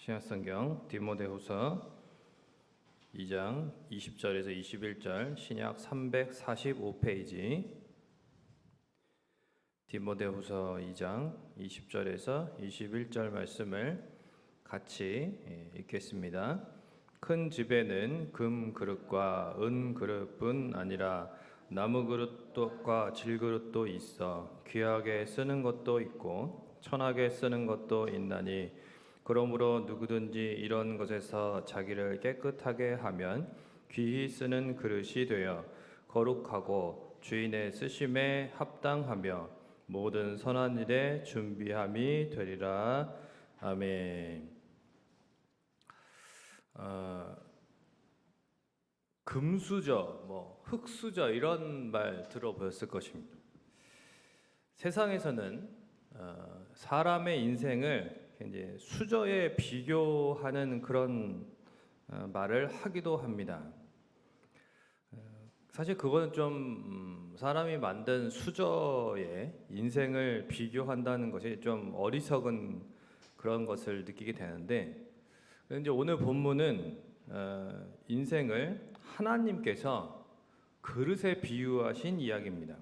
신약성경 디모데후서 2장 20절에서 21절 신약 345페이지 디모데후서 2장 20절에서 21절 말씀을 같이 읽겠습니다. 큰 집에는 금 그릇과 은 그릇뿐 아니라 나무 그릇과 질 그릇도 있어 귀하게 쓰는 것도 있고 천하게 쓰는 것도 있나니 그러므로 누구든지 이런 것에서 자기를 깨끗하게 하면 귀히 쓰는 그릇이 되어 거룩하고 주인의 쓰심에 합당하며 모든 선한 일에 준비함이 되리라. 아멘. 금수저, 흙수저 이런 말 들어보셨을 것입니다. 세상에서는 사람의 인생을 이제 수저에 비교하는 그런 말을 하기도 합니다. 사실 그거는 좀 사람이 만든 수저에 인생을 비교한다는 것이 좀 어리석은 그런 것을 느끼게 되는데, 이제 오늘 본문은 인생을 하나님께서 그릇에 비유하신 이야기입니다.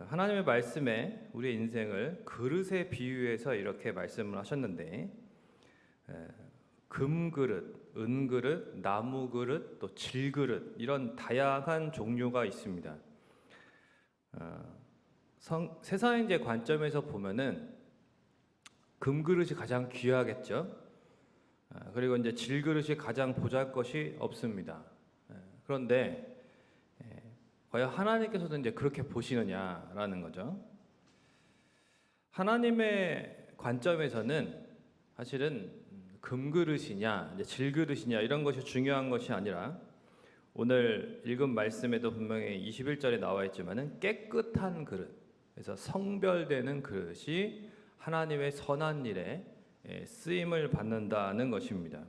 하나님의 말씀에 우리의 인생을 그릇에 비유해서 이렇게 말씀을 하셨는데, 금그릇, 은그릇, 나무그릇, 또 질그릇 이런 다양한 종류가 있습니다. 세상의 이제 관점에서 보면은 금그릇이 가장 귀하겠죠. 그리고 이제 질그릇이 가장 보잘것이 없습니다. 그런데 과연 하나님께서도 이제 그렇게 보시느냐라는 거죠. 하나님의 관점에서는 사실은 금그릇이냐, 이제 질그릇이냐 이런 것이 중요한 것이 아니라 오늘 읽은 말씀에도 분명히 21절에 나와 있지만은 깨끗한 그릇, 그래서 성별되는 그릇이 하나님의 선한 일에 쓰임을 받는다는 것입니다.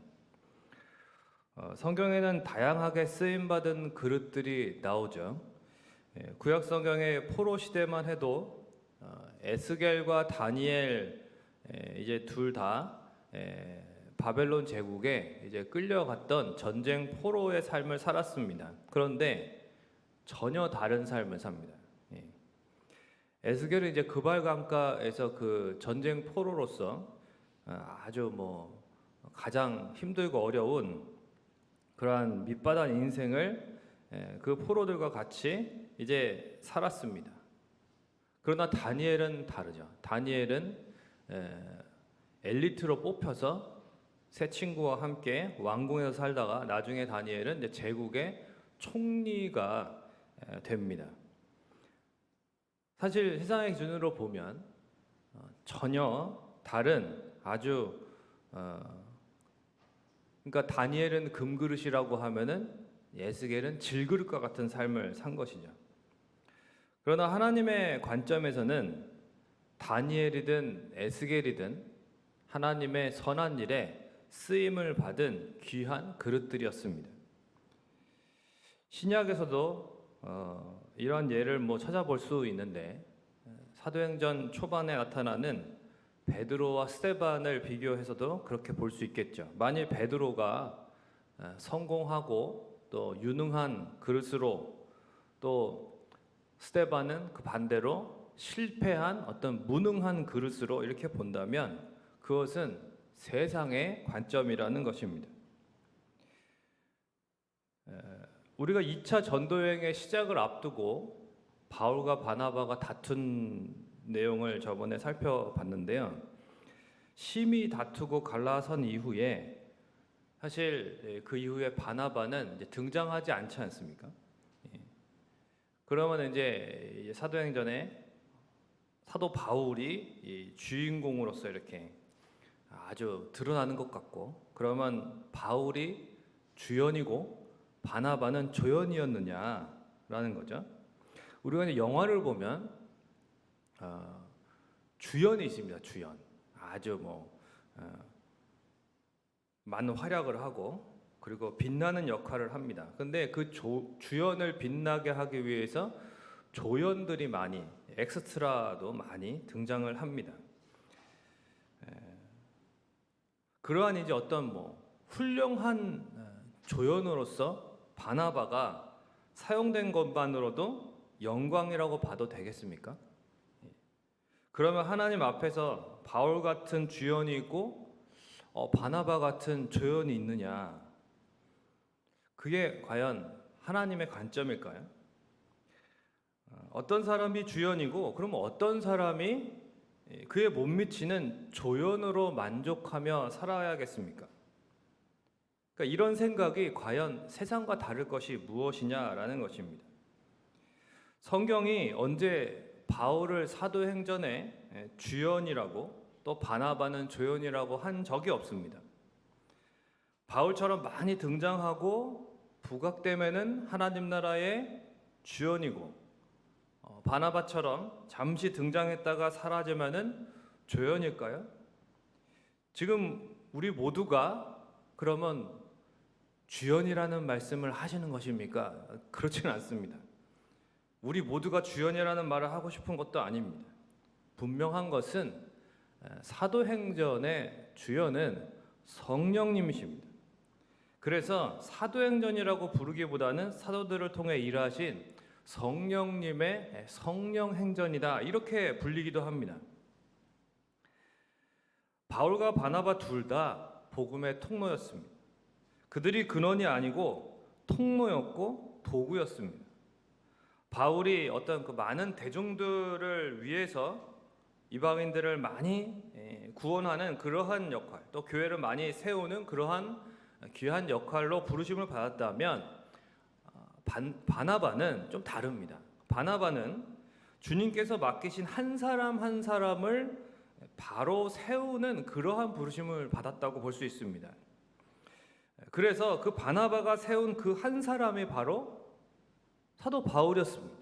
성경에는 다양하게 쓰임 받은 그릇들이 나오죠. 구약 성경의 포로 시대만 해도 에스겔과 다니엘 이제 둘 다 바벨론 제국에 이제 끌려갔던 전쟁 포로의 삶을 살았습니다. 그런데 전혀 다른 삶을 삽니다. 에스겔은 이제 그발강가에서 그 전쟁 포로로서 아주 가장 힘들고 어려운 그러한 밑바닥 인생을 그 포로들과 같이 이제 살았습니다. 그러나 다니엘은 다르죠. 다니엘은 엘리트로 뽑혀서 세 친구와 함께 왕궁에서 살다가 나중에 다니엘은 이제 제국의 총리가 됩니다. 사실 세상의 기준으로 보면 전혀 다른 아주 그러니까 다니엘은 금그릇이라고 하면은 에스겔은 질그릇과 같은 삶을 산 것이죠. 그러나 하나님의 관점에서는 다니엘이든 에스겔이든 하나님의 선한 일에 쓰임을 받은 귀한 그릇들이었습니다. 신약에서도 이런 예를 찾아볼 수 있는데 사도행전 초반에 나타나는 베드로와 스데반을 비교해서도 그렇게 볼 수 있겠죠. 만일 베드로가 성공하고 또 유능한 그릇으로 또 스데반은 그 반대로 실패한 어떤 무능한 그릇으로 이렇게 본다면 그것은 세상의 관점이라는 것입니다. 우리가 2차 전도여행의 시작을 앞두고 바울과 바나바가 다툰 내용을 저번에 살펴봤는데요. 심히 다투고 갈라선 이후에 사실 그 이후에 바나바는 이제 등장하지 않지 않습니까? 그러면 이제 사도행전에 사도 바울이 주인공으로서 이렇게 아주 드러나는 것 같고, 그러면 바울이 주연이고 바나바는 조연이었느냐라는 거죠. 우리가 이제 영화를 보면 주연이 있습니다. 주연 아주 많은 활약을 하고 그리고 빛나는 역할을 합니다. 근데 그 주연을 빛나게 하기 위해서 조연들이 많이, 엑스트라도 많이 등장을 합니다. 그러한 이제 어떤 훌륭한 조연으로서 바나바가 사용된 것만으로도 영광이라고 봐도 되겠습니까? 그러면 하나님 앞에서 바울 같은 주연이 있고 바나바 같은 조연이 있느냐? 그게 과연 하나님의 관점일까요? 어떤 사람이 주연이고 그러면 어떤 사람이 그에 못 미치는 조연으로 만족하며 살아야겠습니까? 그러니까 이런 생각이 과연 세상과 다를 것이 무엇이냐라는 것입니다. 성경이 언제 바울을 사도행전에 주연이라고 또 바나바는 조연이라고 한 적이 없습니다. 바울처럼 많이 등장하고 부각되면은 하나님 나라의 주연이고 바나바처럼 잠시 등장했다가 사라지면은 조연일까요? 지금 우리 모두가 그러면 주연이라는 말씀을 하시는 것입니까? 그렇지는 않습니다. 우리 모두가 주연이라는 말을 하고 싶은 것도 아닙니다. 분명한 것은 사도행전의 주연은 성령님이십니다. 그래서 사도행전이라고 부르기보다는 사도들을 통해 일하신 성령님의 성령행전이다 이렇게 불리기도 합니다. 바울과 바나바 둘 다 복음의 통로였습니다. 그들이 근원이 아니고 통로였고 도구였습니다. 바울이 어떤 그 많은 대중들을 위해서 이방인들을 많이 구원하는 그러한 역할, 또 교회를 많이 세우는 그러한 귀한 역할로 부르심을 받았다면 바나바는 좀 다릅니다. 바나바는 주님께서 맡기신 한 사람 한 사람을 바로 세우는 그러한 부르심을 받았다고 볼 수 있습니다. 그래서 그 바나바가 세운 그 한 사람이 바로 사도 바울이었습니다.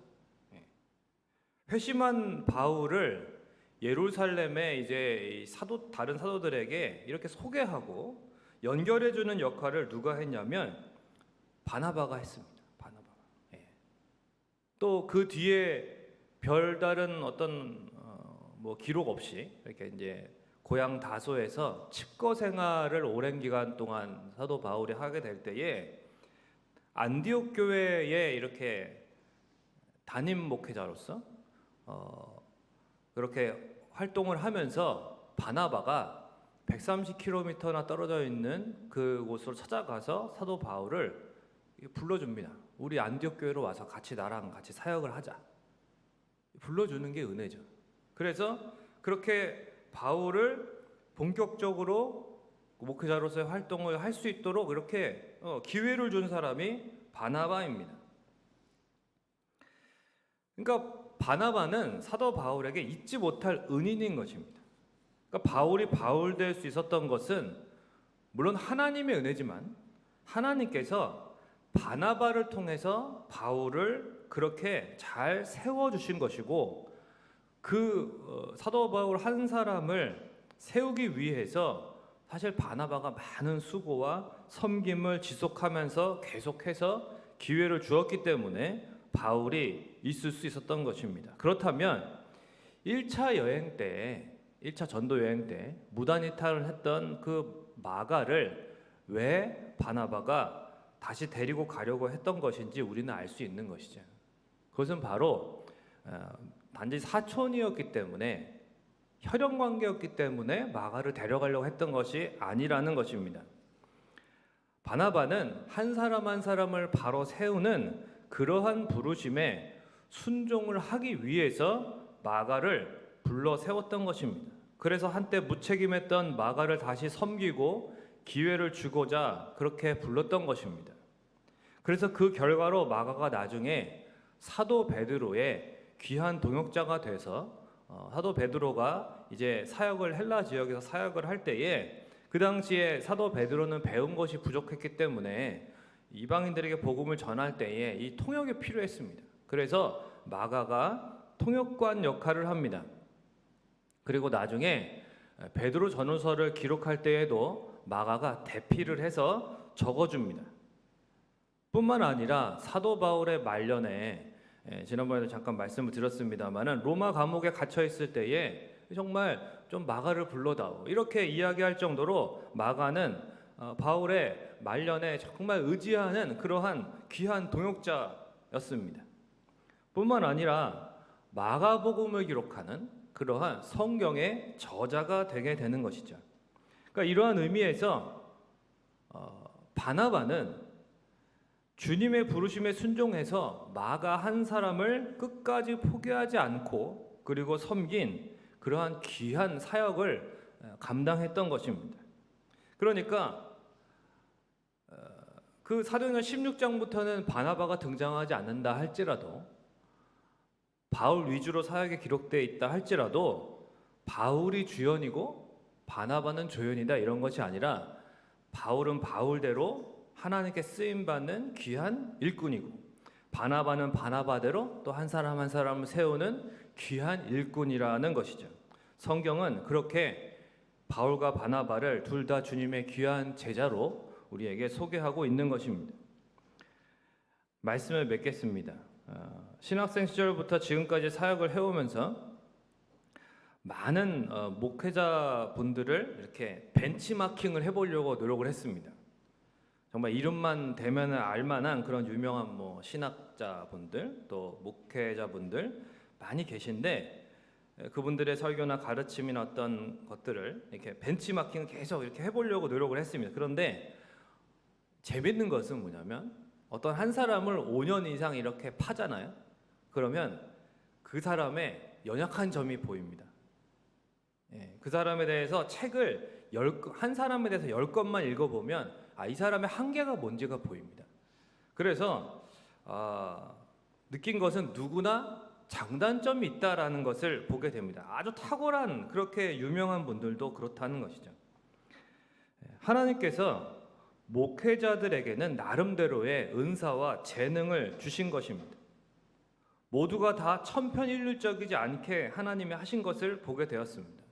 회심한 바울을 예루살렘에 이제 다른 사도들에게 이렇게 소개하고 연결해주는 역할을 누가 했냐면 바나바가 했습니다. 바나바가. 또 그 뒤에 별다른 어떤 기록 없이 이렇게 이제 고향 다소에서 칩거 생활을 오랜 기간 동안 사도 바울이 하게 될 때에 안디옥 교회에 이렇게 담임 목회자로서 그렇게 활동을 하면서 바나바가 130km나 떨어져 있는 그곳으로 찾아가서 사도 바울을 불러줍니다. 우리 안디옥 교회로 와서 나랑 같이 사역을 하자. 불러주는 게 은혜죠. 그래서 그렇게 바울을 본격적으로 목회자로서의 활동을 할 수 있도록 이렇게 기회를 준 사람이 바나바입니다. 그러니까 바나바는 사도 바울에게 잊지 못할 은인인 것입니다. 그러니까 바울이 바울 될 수 있었던 것은 물론 하나님의 은혜지만 하나님께서 바나바를 통해서 바울을 그렇게 잘 세워주신 것이고 사도 바울 한 사람을 세우기 위해서 사실 바나바가 많은 수고와 섬김을 지속하면서 계속해서 기회를 주었기 때문에 바울이 있을 수 있었던 것입니다. 그렇다면 1차 여행 때, 1차 전도 여행 때 무단이탈을 했던 그 마가를 왜 바나바가 다시 데리고 가려고 했던 것인지 우리는 알 수 있는 것이죠. 그것은 바로 단지 사촌이었기 때문에 혈연 관계였기 때문에 마가를 데려가려고 했던 것이 아니라는 것입니다. 바나바는 한 사람 한 사람을 바로 세우는 그러한 부르심에 순종을 하기 위해서 마가를 불러 세웠던 것입니다. 그래서 한때 무책임했던 마가를 다시 섬기고 기회를 주고자 그렇게 불렀던 것입니다. 그래서 그 결과로 마가가 나중에 사도 베드로의 귀한 동역자가 돼서 사도 베드로가 이제 사역을 헬라 지역에서 사역을 할 때에 그 당시에 사도 베드로는 배운 것이 부족했기 때문에 이방인들에게 복음을 전할 때에 이 통역이 필요했습니다. 그래서 마가가 통역관 역할을 합니다. 그리고 나중에 베드로 전후서를 기록할 때에도 마가가 대피를 해서 적어줍니다. 뿐만 아니라 사도 바울의 말년에 지난번에도 잠깐 말씀을 드렸습니다마는 로마 감옥에 갇혀 있을 때에 정말 좀 마가를 불러다오 이렇게 이야기할 정도로 마가는 바울의 말년에 정말 의지하는 그러한 귀한 동역자였습니다. 뿐만 아니라 마가복음을 기록하는 그러한 성경의 저자가 되게 되는 것이죠. 그러니까 이러한 의미에서 바나바는 주님의 부르심에 순종해서 마가 한 사람을 끝까지 포기하지 않고 그리고 섬긴 그러한 귀한 사역을 감당했던 것입니다. 그러니까 그 사도행전 16장부터는 바나바가 등장하지 않는다 할지라도 바울 위주로 사역에 기록되어 있다 할지라도 바울이 주연이고 바나바는 조연이다 이런 것이 아니라 바울은 바울대로 하나님께 쓰임받는 귀한 일꾼이고 바나바는 바나바대로 또 한 사람 한 사람을 세우는 귀한 일꾼이라는 것이죠. 성경은 그렇게 바울과 바나바를 둘 다 주님의 귀한 제자로 우리에게 소개하고 있는 것입니다. 말씀을 맺겠습니다. 신학생 시절부터 지금까지 사역을 해오면서 많은 목회자분들을 이렇게 벤치마킹을 해보려고 노력을 했습니다. 정말 이름만 대면 알만한 그런 유명한 신학자분들 또 목회자분들 많이 계신데 그분들의 설교나 가르침이나 어떤 것들을 이렇게 벤치마킹을 계속 이렇게 해보려고 노력을 했습니다. 그런데 재밌는 것은 뭐냐면 어떤 한 사람을 5년 이상 이렇게 파잖아요. 그러면 그 사람의 연약한 점이 보입니다. 그 사람에 대해서 책을 한 사람에 대해서 10권만 읽어보면 이 사람의 한계가 뭔지가 보입니다. 그래서 느낀 것은 누구나 장단점이 있다라는 것을 보게 됩니다. 아주 탁월한 그렇게 유명한 분들도 그렇다는 것이죠. 하나님께서 목회자들에게는 나름대로의 은사와 재능을 주신 것입니다. 모두가 다 천편일률적이지 않게 하나님이 하신 것을 보게 되었습니다.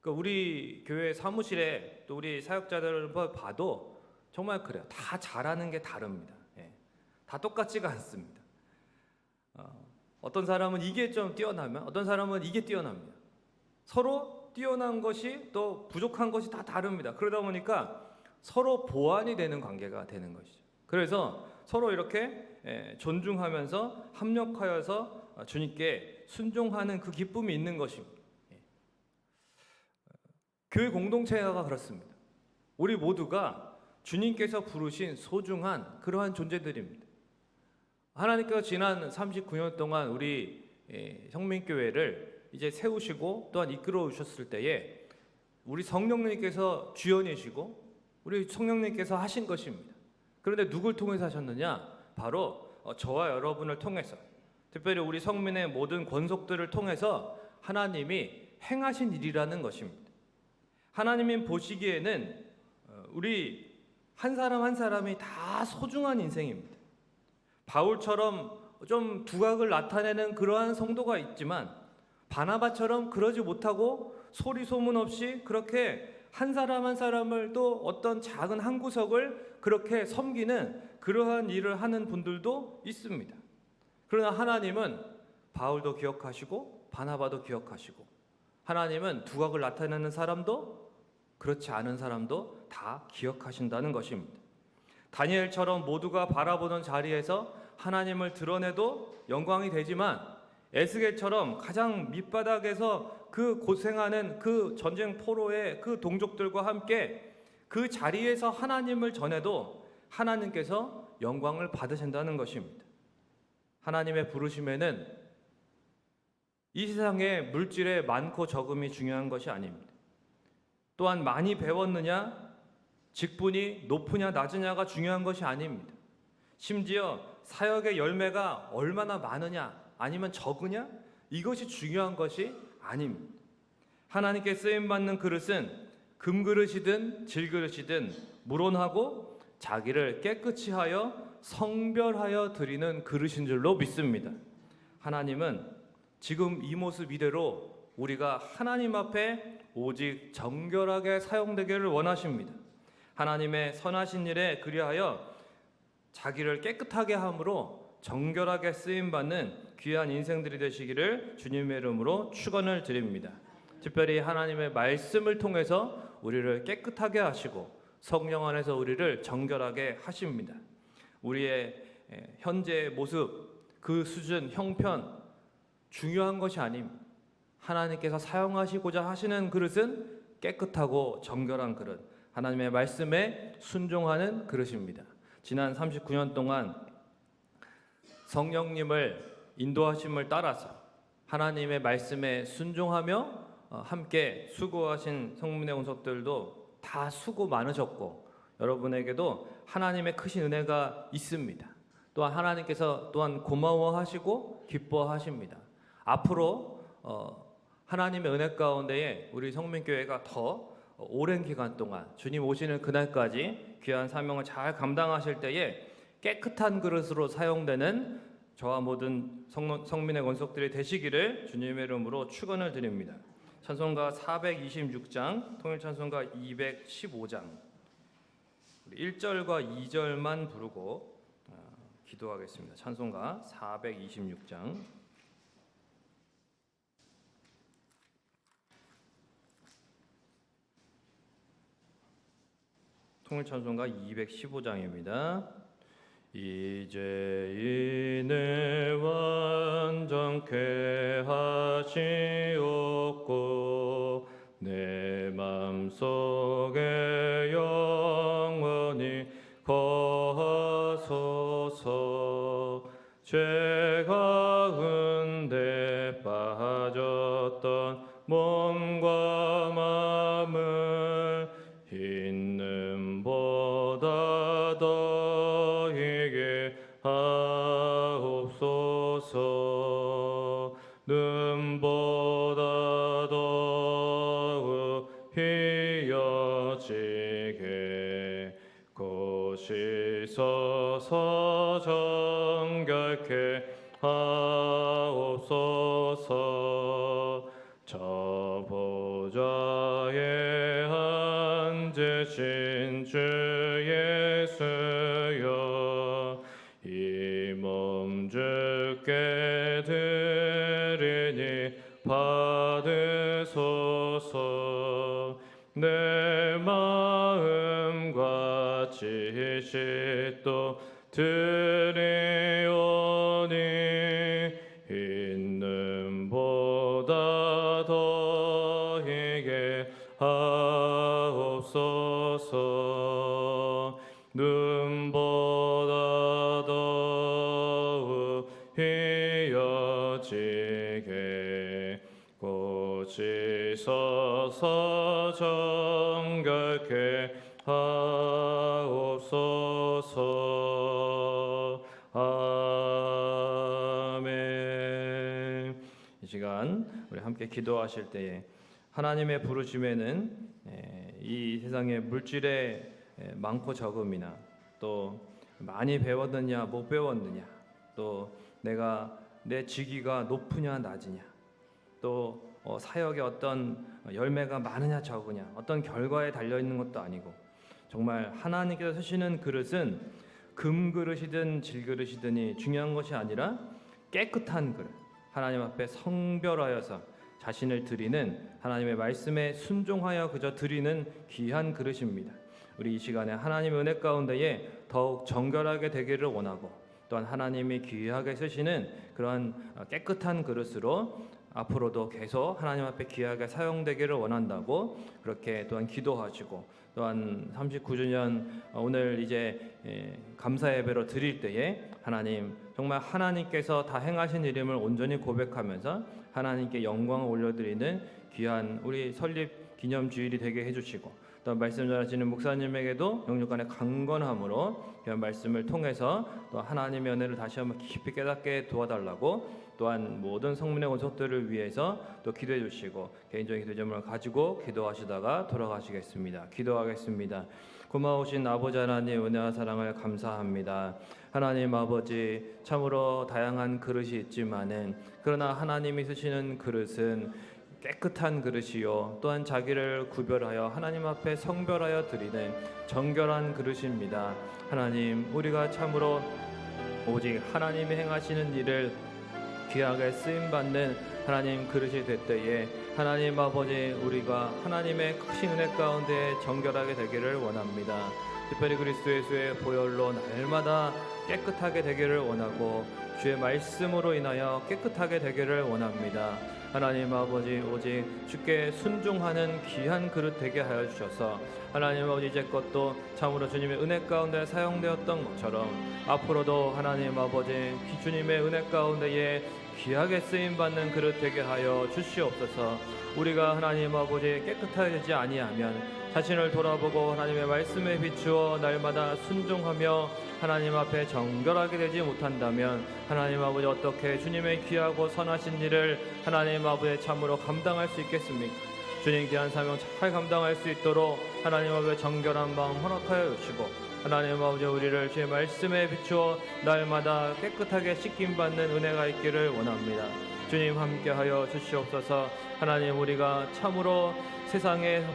우리 교회 사무실에 또 우리 사역자들을 봐도 정말 그래요. 다 잘하는 게 다릅니다. 다 똑같지가 않습니다. 어떤 사람은 이게 좀 뛰어나면 어떤 사람은 이게 뛰어납니다. 서로 뛰어난 것이 또 부족한 것이 다 다릅니다. 그러다 보니까 서로 보완이 되는 관계가 되는 것이죠. 그래서 서로 이렇게 존중하면서 합력하여서 주님께 순종하는 그 기쁨이 있는 것입니다. 교회 공동체가 그렇습니다. 우리 모두가 주님께서 부르신 소중한 그러한 존재들입니다. 하나님께서 지난 39년 동안 우리 성민교회를 이제 세우시고 또한 이끌어 오셨을 때에 우리 성령님께서 주연이시고 우리 성령님께서 하신 것입니다. 그런데 누굴 통해서 하셨느냐? 바로 저와 여러분을 통해서, 특별히 우리 성민의 모든 권속들을 통해서 하나님이 행하신 일이라는 것입니다. 하나님이 보시기에는 우리 한 사람 한 사람이 다 소중한 인생입니다. 바울처럼 좀 두각을 나타내는 그러한 성도가 있지만 바나바처럼 그러지 못하고 소리 소문 없이 그렇게 한 사람 한 사람을 또 어떤 작은 한 구석을 그렇게 섬기는 그러한 일을 하는 분들도 있습니다. 그러나 하나님은 바울도 기억하시고 바나바도 기억하시고 하나님은 두각을 나타내는 사람도 그렇지 않은 사람도 다 기억하신다는 것입니다. 다니엘처럼 모두가 바라보는 자리에서 하나님을 드러내도 영광이 되지만 에스겔처럼 가장 밑바닥에서 그 고생하는 그 전쟁 포로의 그 동족들과 함께 그 자리에서 하나님을 전해도 하나님께서 영광을 받으신다는 것입니다. 하나님의 부르심에는 이 세상의 물질의 많고 적음이 중요한 것이 아닙니다. 또한 많이 배웠느냐, 직분이 높으냐 낮으냐가 중요한 것이 아닙니다. 심지어 사역의 열매가 얼마나 많으냐 아니면 적으냐 이것이 중요한 것이 아닙니다. 하나님께 쓰임받는 그릇은 금그릇이든 질그릇이든 물온하고 자기를 깨끗이 하여 성별하여 드리는 그릇인 줄로 믿습니다. 하나님은 지금 이 모습 이대로 우리가 하나님 앞에 오직 정결하게 사용되기를 원하십니다. 하나님의 선하신 일에 그리하여 자기를 깨끗하게 함으로 정결하게 쓰임받는 귀한 인생들이 되시기를 주님의 이름으로 축원을 드립니다. 특별히 하나님의 말씀을 통해서 우리를 깨끗하게 하시고 성령 안에서 우리를 정결하게 하십니다. 우리의 현재의 모습, 그 수준, 형편 중요한 것이 아닙니다. 하나님께서 사용하시고자 하시는 그릇은 깨끗하고 정결한 그릇, 하나님의 말씀에 순종하는 그릇입니다. 지난 39년 동안 성령님을 인도하심을 따라서 하나님의 말씀에 순종하며 함께 수고하신 성문의 원석들도 다 수고 많으셨고, 여러분에게도 하나님의 크신 은혜가 있습니다. 또한 하나님께서 또한 고마워하시고 기뻐하십니다. 앞으로 하나님의 은혜 가운데에 우리 성민교회가 더 오랜 기간 동안 주님 오시는 그날까지 귀한 사명을 잘 감당하실 때에 깨끗한 그릇으로 사용되는 저와 모든 성민의 권속들이 되시기를 주님의 이름으로 축원을 드립니다. 찬송가 426장, 통일찬송가 215장, 1절과 2절만 부르고 기도하겠습니다. 찬송가 426장. 통일찬송가 215장입니다. 이제 이내 완전케 하시옵고 내 맘속에 영원히 거하소서. 죄 가운데 빠졌던 몸과 마음을 있는보다 더이게 하옵소서. 눈보다 더욱 희어지게 고시서서 정결케 하옵소서. 저 보좌에 앉으신 주 예수여, 이 몸 주께 드리니 받으소서. 내 마음과 지식도 드리오니 있는보다 더이게 하옵소서. 눈보다 더욱 희어지게 고시서서 정결케 하옵소서. 아멘. 이 시간 우리 함께 기도하실 때에 하나님의 부르심에는 이 세상의 물질의 많고 적음이나 또 많이 배웠느냐 못 배웠느냐, 또 내가 내 직위가 높으냐 낮으냐, 또 사역에 어떤 열매가 많으냐 적으냐, 어떤 결과에 달려있는 것도 아니고, 정말 하나님께서 쓰시는 그릇은 금그릇이든 질그릇이든이 중요한 것이 아니라 깨끗한 그릇, 하나님 앞에 성별하여서 자신을 드리는, 하나님의 말씀에 순종하여 그저 드리는 귀한 그릇입니다. 우리 이 시간에 하나님의 은혜 가운데에 더욱 정결하게 되기를 원하고, 또한 하나님이 귀하게 쓰시는 그러한 깨끗한 그릇으로 앞으로도 계속 하나님 앞에 귀하게 사용되기를 원한다고 그렇게 또한 기도하시고, 또한 39주년 오늘 이제 감사 예배로 드릴 때에 하나님, 정말 하나님께서 다 행하신 이름을 온전히 고백하면서 하나님께 영광을 올려드리는 귀한 우리 설립 기념 주일이 되게 해주시고, 또 말씀 전하시는 목사님에게도 영육간의 강건함으로 그런 말씀을 통해서 또 하나님의 은혜를 다시 한번 깊이 깨닫게 도와달라고, 또한 모든 성문의 원석들을 위해서 또 기도해 주시고, 개인적인 기도점을 가지고 기도하시다가 돌아가시겠습니다. 기도하겠습니다. 고마우신 아버지 하나님, 은혜와 사랑을 감사합니다. 하나님 아버지, 참으로 다양한 그릇이 있지만은 그러나 하나님이 쓰시는 그릇은 깨끗한 그릇이요, 또한 자기를 구별하여 하나님 앞에 성별하여 드리는 정결한 그릇입니다. 하나님, 우리가 참으로 오직 하나님이 행하시는 일을 귀하게 쓰임받는 하나님 그릇이 될 때에 하나님 아버지, 우리가 하나님의 크신 은혜 가운데 정결하게 되기를 원합니다. 특별히 그리스도 예수의 보혈로 날마다 깨끗하게 되기를 원하고 주의 말씀으로 인하여 깨끗하게 되기를 원합니다. 하나님 아버지, 오직 주께 순종하는 귀한 그릇 되게 하여 주셔서 하나님 아버지, 이제껏도 참으로 주님의 은혜 가운데 사용되었던 것처럼 앞으로도 하나님 아버지, 주님의 은혜 가운데에 귀하게 쓰임받는 그릇 되게 하여 주시옵소서. 우리가 하나님 아버지 깨끗하지 아니하면 자신을 돌아보고 하나님의 말씀에 비추어 날마다 순종하며 하나님 앞에 정결하게 되지 못한다면 하나님 아버지, 어떻게 주님의 귀하고 선하신 일을 하나님 아버지 참으로 감당할 수 있겠습니까? 주님 귀한 사명 잘 감당할 수 있도록 하나님 앞에 정결한 마음 허락하여 주시고 하나님 아버지, 우리를 주의 말씀에 비추어 날마다 깨끗하게 씻김받는 은혜가 있기를 원합니다. 주님 함께하여 주시옵소서. 하나님, 우리가 참으로 세상의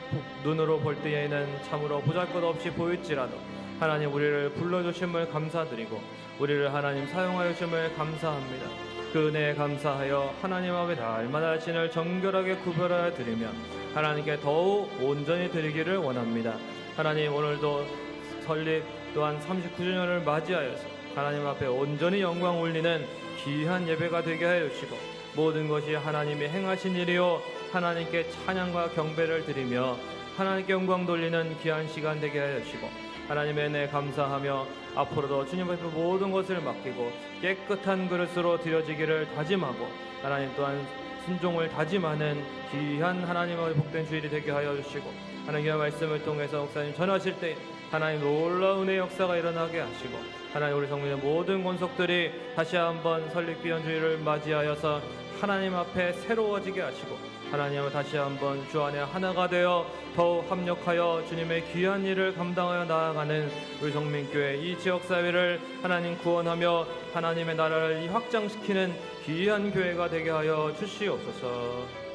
눈으로 볼 때에는 참으로 보잘것없이 보일지라도 하나님, 우리를 불러주심을 감사드리고 우리를 하나님 사용하여 주심을 감사합니다. 그 은혜에 감사하여 하나님 앞에 날마다 자신을 정결하게 구별하여 드리며 하나님께 더욱 온전히 드리기를 원합니다. 하나님, 오늘도 설립 또한 39주년을 맞이하여서 하나님 앞에 온전히 영광 올리는 귀한 예배가 되게 하여 주시고 모든 것이 하나님이 행하신 일이요 하나님께 찬양과 경배를 드리며 하나님께 영광 돌리는 귀한 시간 되게 하여 주시고 하나님의 은혜에 감사하며 앞으로도 주님 앞에 모든 것을 맡기고 깨끗한 그릇으로 드려지기를 다짐하고 하나님 또한 순종을 다짐하는 귀한 하나님의 복된 주일이 되게 하여 주시고 하나님의 말씀을 통해서 목사님 전하실 때 하나님 놀라운 은혜의 역사가 일어나게 하시고 하나님, 우리 성민의 모든 권속들이 다시 한번 설립기한 주일을 맞이하여서 하나님 앞에 새로워지게 하시고 하나님을 다시 한번 주 안에 하나가 되어 더욱 합력하여 주님의 귀한 일을 감당하여 나아가는 우리 성민교회 이 지역사회를 하나님 구원하며 하나님의 나라를 확장시키는 귀한 교회가 되게 하여 주시옵소서.